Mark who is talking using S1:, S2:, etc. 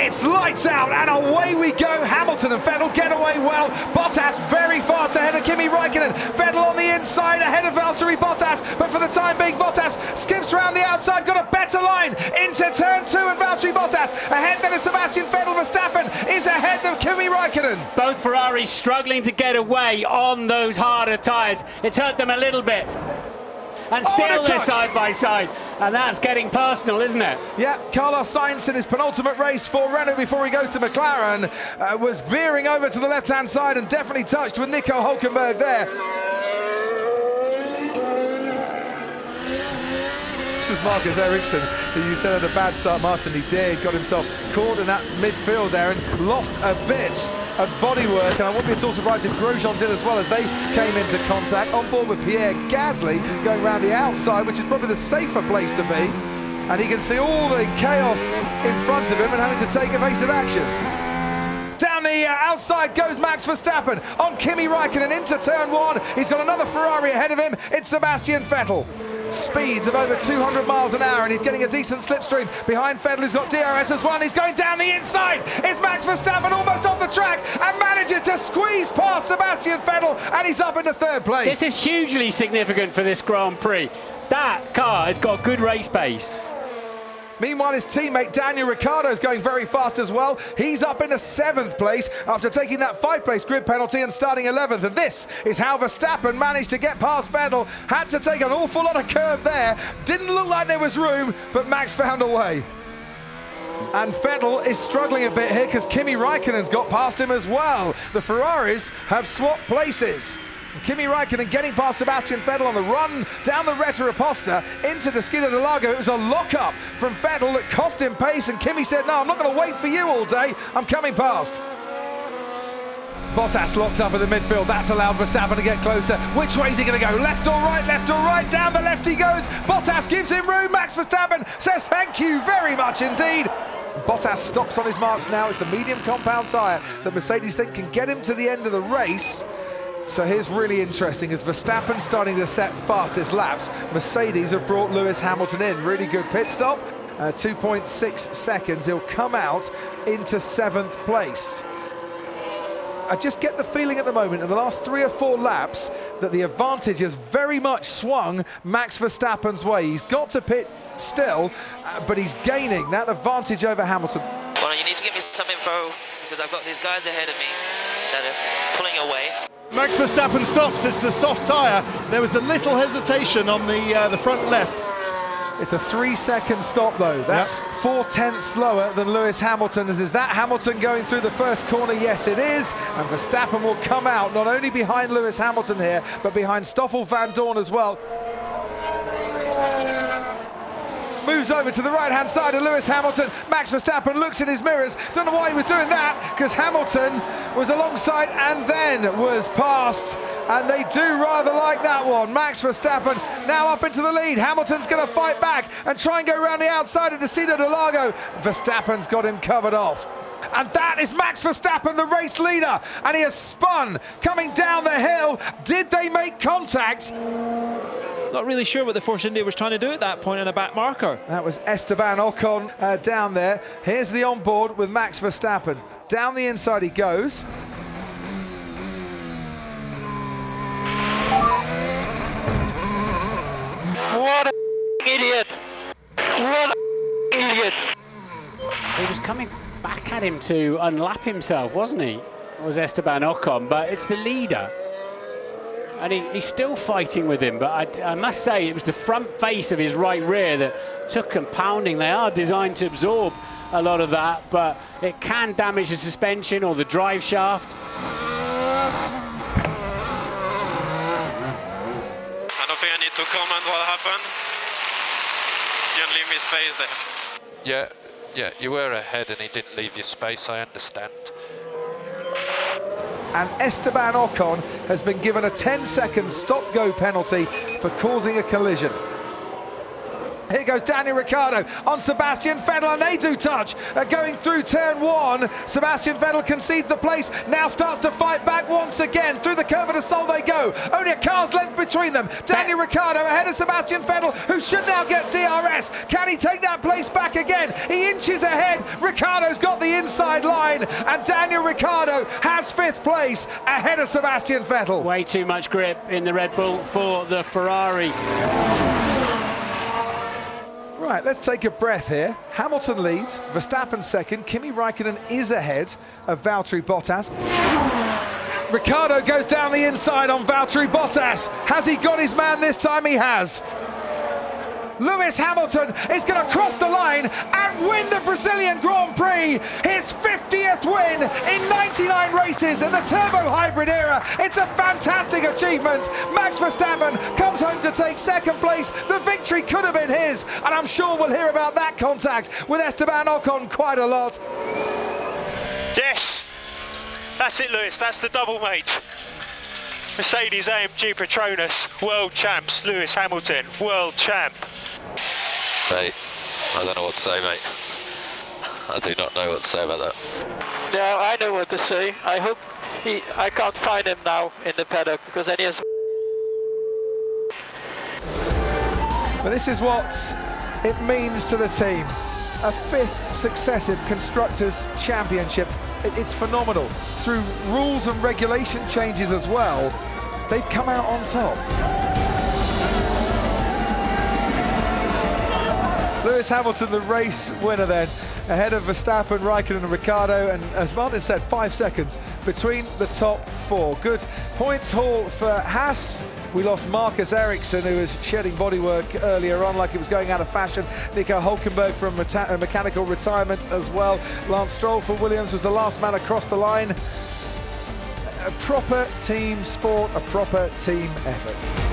S1: It's lights out and away we go. Hamilton and Vettel get away well. Bottas very fast ahead of Kimi Räikkönen. Vettel on the inside ahead of Valtteri Bottas, but for the time being Bottas skips around the outside, got a better line into turn 2, and Valtteri Bottas ahead then of Sebastian Vettel. Verstappen is ahead of Kimi Räikkönen.
S2: Both Ferraris struggling to get away on those harder tyres. It's hurt them a little bit. And still they're side by side, and that's getting personal, isn't it?
S1: Yeah, Carlos Sainz in his penultimate race for Renault before he goes to McLaren was veering over to the left-hand side and definitely touched with Nico Hülkenberg there. This was Marcus Ericsson, who you said had a bad start, Martin. He did, got himself caught in that midfield there and lost a bit of bodywork. And I won't be at all surprised if Grosjean did as well, as they came into contact on board with Pierre Gasly going around the outside, which is probably the safer place to be. And he can see all the chaos in front of him and having to take evasive action. Down the outside goes Max Verstappen on Kimi Räikkönen into turn 1. He's got another Ferrari ahead of him. It's Sebastian Vettel. Speeds of over 200 miles an hour, and he's getting a decent slipstream behind Vettel, who's got DRS as well. He's going down the inside. It's Max Verstappen almost off the track and manages to squeeze past Sebastian Vettel, and he's up into 3rd place.
S2: This is hugely significant for this Grand Prix. That car has got good race pace.
S1: Meanwhile, his teammate Daniel Ricciardo is going very fast as well. He's up into 7th place after taking that 5th-place grid penalty and starting 11th. And this is how Verstappen managed to get past Vettel. Had to take an awful lot of curb there. Didn't look like there was room, but Max found a way. And Vettel is struggling a bit here because Kimi Räikkönen's got past him as well. The Ferraris have swapped places. Kimi Räikkönen getting past Sebastian Vettel on the run down the Reta Reposta into the Skid of the Lago. It was a lock-up from Vettel that cost him pace, and Kimi said, no, I'm not going to wait for you all day. I'm coming past. Bottas locked up in the midfield. That's allowed Verstappen to get closer. Which way is he going to go? Left or right? Left or right? Down the left he goes. Bottas gives him room. Max Verstappen says thank you very much indeed. Bottas stops on his marks now. It's the medium compound tyre that Mercedes think can get him to the end of the race. So here's really interesting, as Verstappen starting to set fastest laps, Mercedes have brought Lewis Hamilton in. Really good pit stop, 2.6 seconds. He'll come out into 7th place. I just get the feeling at the moment in the last 3 or 4 laps that the advantage has very much swung Max Verstappen's way. He's got to pit still, but he's gaining that advantage over Hamilton.
S3: Well, you need to give me some info, because I've got these guys ahead of me that are pulling away.
S4: Max Verstappen stops. It's the soft tyre. There was a little hesitation on the front left.
S1: It's a 3-second stop though. That's 4/10 slower than Lewis Hamilton's. Is that Hamilton going through the first corner? Yes, it is. And Verstappen will come out not only behind Lewis Hamilton here, but behind Stoffel van Dorn as well. Moves over to the right-hand side of Lewis Hamilton. Max Verstappen looks in his mirrors. Don't know why he was doing that, because Hamilton was alongside and then was passed. And they do rather like that one. Max Verstappen now up into the lead. Hamilton's going to fight back and try and go around the outside of the Skid of the Lago. Verstappen's got him covered off. And that is Max Verstappen, the race leader. And he has spun coming down the hill. Did they make contact?
S5: Not really sure what the Force India was trying to do at that point on a back marker.
S1: That was Esteban Ocon down there. Here's the onboard with Max Verstappen. Down the inside he goes.
S3: What an idiot! What an idiot!
S2: He was coming back at him to unlap himself, wasn't he? It was Esteban Ocon, but it's the leader. And he's still fighting with him, but I must say it was the front face of his right rear that took compounding. They are designed to absorb a lot of that, but it can damage the suspension or the drive shaft.
S6: I don't think I need to comment what happened. Didn't leave me space there. Yeah, you were ahead and he didn't leave you space, I understand.
S1: And Esteban Ocon has been given a 10-second stop-go penalty for causing a collision. Here goes goes Daniel Ricciardo on Sebastian Vettel, and they do touch. Going through turn 1, Sebastian Vettel concedes the place, now starts to fight back once again. Through the curve of the Sol they go. Only a car's length between them. Daniel Ricciardo ahead of Sebastian Vettel, who should now get DRS. Can he take that place back again? He inches ahead. Ricciardo's got the inside line, and Daniel Ricciardo has 5th place ahead of Sebastian Vettel.
S2: Way too much grip in the Red Bull for the Ferrari.
S1: Right, let's take a breath here. Hamilton leads, Verstappen second, Kimi Raikkonen is ahead of Valtteri Bottas. Ricciardo goes down the inside on Valtteri Bottas. Has he got his man this time? He has. Lewis Hamilton is going to cross the line and win the Brazilian Grand Prix. His 50th win in 99 races in the turbo hybrid era. It's a fantastic achievement. Max Verstappen comes home to take 2nd place. The victory could have been his, and I'm sure we'll hear about that contact with Esteban Ocon quite a lot.
S7: Yes, that's it, Lewis. That's the double, mate. Mercedes AMG Petronas, world champs. Lewis Hamilton, world champ.
S6: Mate, I don't know what to say, mate. I do not know what to say about that.
S8: Yeah, I know what to say. I hope I can't find him now in the paddock, because then he has...
S1: But this is what it means to the team. A 5th successive Constructors' Championship. It's phenomenal. Through rules and regulation changes as well, they've come out on top. Lewis Hamilton, the race winner then, ahead of Verstappen, Raikkonen and Ricciardo, and as Martin said, 5 seconds between the top 4. Good points haul for Haas. We lost Marcus Ericsson, who was shedding bodywork earlier on like it was going out of fashion. Nico Hülkenberg from mechanical retirement as well. Lance Stroll for Williams was the last man across the line. A proper team sport, a proper team effort.